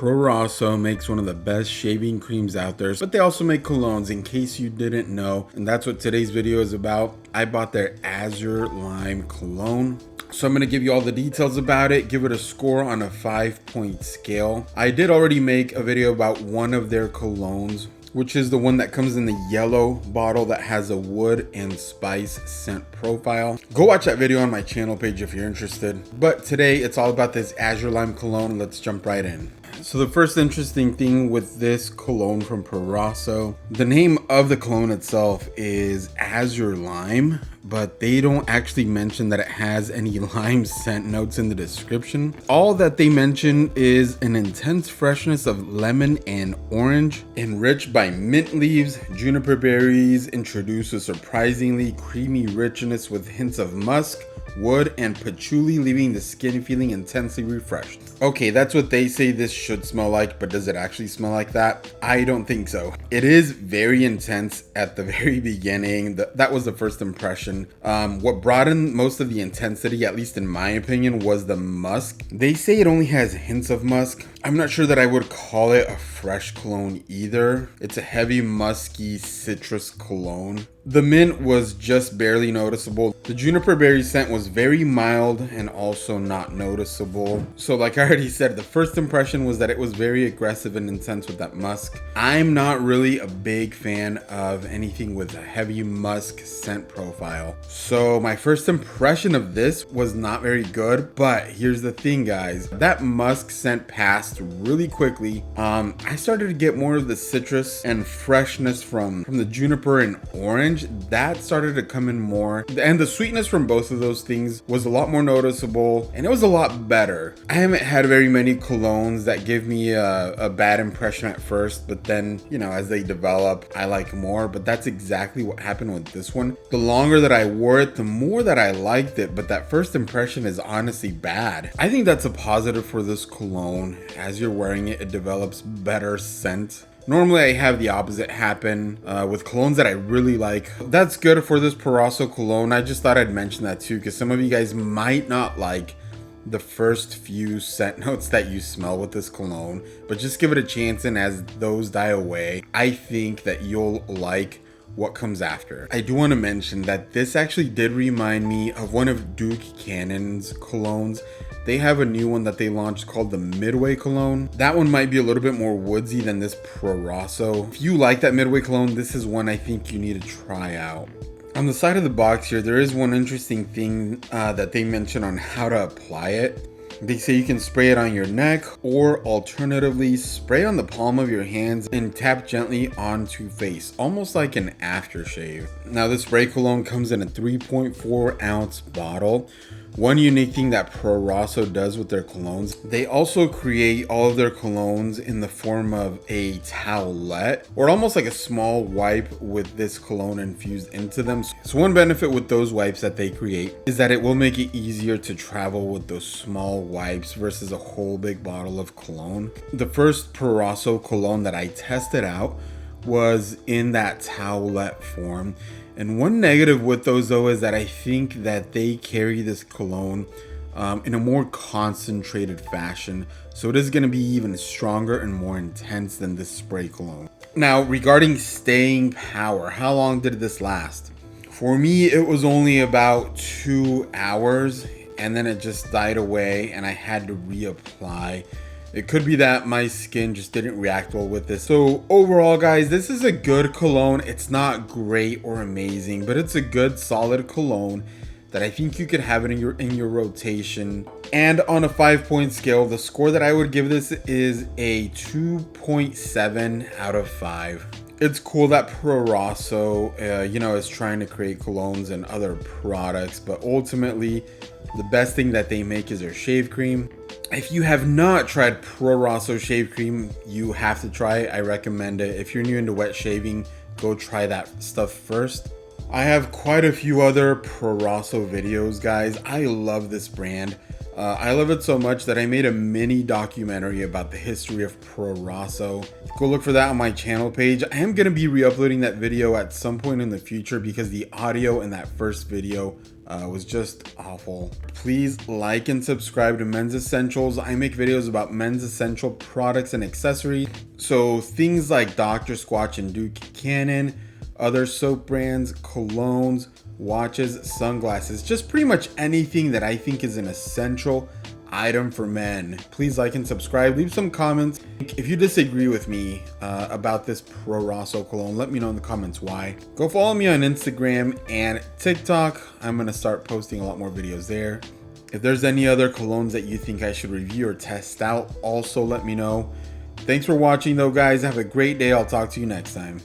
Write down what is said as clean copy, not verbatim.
Proraso makes one of the best shaving creams out there, but they also make colognes in case you didn't know. And that's what today's video is about. I bought their Azure Lime Cologne. So I'm going to give you all the details about it, give it a score on a 5-point scale. I did already make a video about one of their colognes, which is the one that comes in the yellow bottle that has a wood and spice scent profile. Go watch that video on my channel page if you're interested. But today it's all about this Azure Lime Cologne. Let's jump right in. So the first interesting thing with this cologne from Proraso, the name of the cologne itself is Azure Lime, but they don't actually mention that it has any lime scent notes in the description. All that they mention is an intense freshness of lemon and orange, enriched by mint leaves, juniper berries, introduce a surprisingly creamy richness with hints of musk, wood, and patchouli, leaving the skin feeling intensely refreshed. Okay, that's what they say this should smell like, but does it actually smell like that? I don't think so. It is very intense at the very beginning. That was the first impression. What brought in most of the intensity, at least in my opinion, was the musk. They say it only has hints of musk. I'm not sure that I would call it a fresh cologne either. It's a heavy, musky citrus cologne. The mint was just barely noticeable. The juniper berry scent was very mild and also not noticeable. So like I already said, the first impression was that it was very aggressive and intense with that musk. I'm not really a big fan of anything with a heavy musk scent profile. So my first impression of this was not very good, but here's the thing, guys. That musk scent passed really quickly. I started to get more of the citrus and freshness from the juniper and orange. That started to come in more, and the sweetness from both of those things was a lot more noticeable, and it was a lot better. I haven't had very many colognes that give me a bad impression at first, but then, you know, as they develop, I like more. But that's exactly what happened with this one. The longer that I wore it, the more that I liked it, but that first impression is honestly bad. I think that's a positive for this cologne. As you're wearing it, it develops better scent. Normally I have the opposite happen with colognes that I really like. That's good for this Proraso cologne. I just thought I'd mention that too, because some of you guys might not like the first few scent notes that you smell with this cologne, but just give it a chance, and as those die away, I think that you'll like what comes after. I do want to mention that this actually did remind me of one of Duke Cannon's colognes. They have a new one that they launched called the Midway Cologne. That one might be a little bit more woodsy than this Proraso. If you like that Midway Cologne, this is one I think you need to try out. On the side of the box here, there is one interesting thing that they mention on how to apply it. They say you can spray it on your neck, or alternatively spray on the palm of your hands and tap gently onto face, almost like an aftershave. Now this spray cologne comes in a 3.4 ounce bottle. One unique thing that Proraso does with their colognes, they also create all of their colognes in the form of a towelette, or almost like a small wipe with this cologne infused into them. So one benefit with those wipes that they create is that it will make it easier to travel with those small wipes versus a whole big bottle of cologne. The first Proraso cologne that I tested out was in that towelette form. And one negative with those though is that I think that they carry this cologne in a more concentrated fashion. So it is going to be even stronger and more intense than this spray cologne. Now regarding staying power, how long did this last? For me, it was only about 2 hours, and then it just died away and I had to reapply. It could be that my skin just didn't react well with this. So overall, guys, this is a good cologne. It's not great or amazing, but it's a good solid cologne that I think you could have it in your rotation. And on a 5-point scale, the score that I would give this is a 2.7 out of 5. It's cool that Proraso, is trying to create colognes and other products, but ultimately, the best thing that they make is their shave cream. If you have not tried Proraso shave cream, you have to try it. I recommend it. If you're new into wet shaving, go try that stuff first. I have quite a few other Proraso videos, guys. I love this brand. I love it so much that I made a mini documentary about the history of Proraso. Go look for that on my channel page. I am going to be re-uploading that video at some point in the future because the audio in that first video was just awful. Please like and subscribe to Men's Essentials. I make videos about men's essential products and accessories. So things like Dr. Squatch and Duke Cannon, other soap brands, colognes, watches, sunglasses, just pretty much anything that I think is an essential item for men. Please like and subscribe. Leave some comments. If you disagree with me about this Proraso cologne, let me know in the comments why. Go follow me on Instagram and TikTok. I'm gonna start posting a lot more videos there. If there's any other colognes that you think I should review or test out, also let me know. Thanks for watching though, guys. Have a great day. I'll talk to you next time.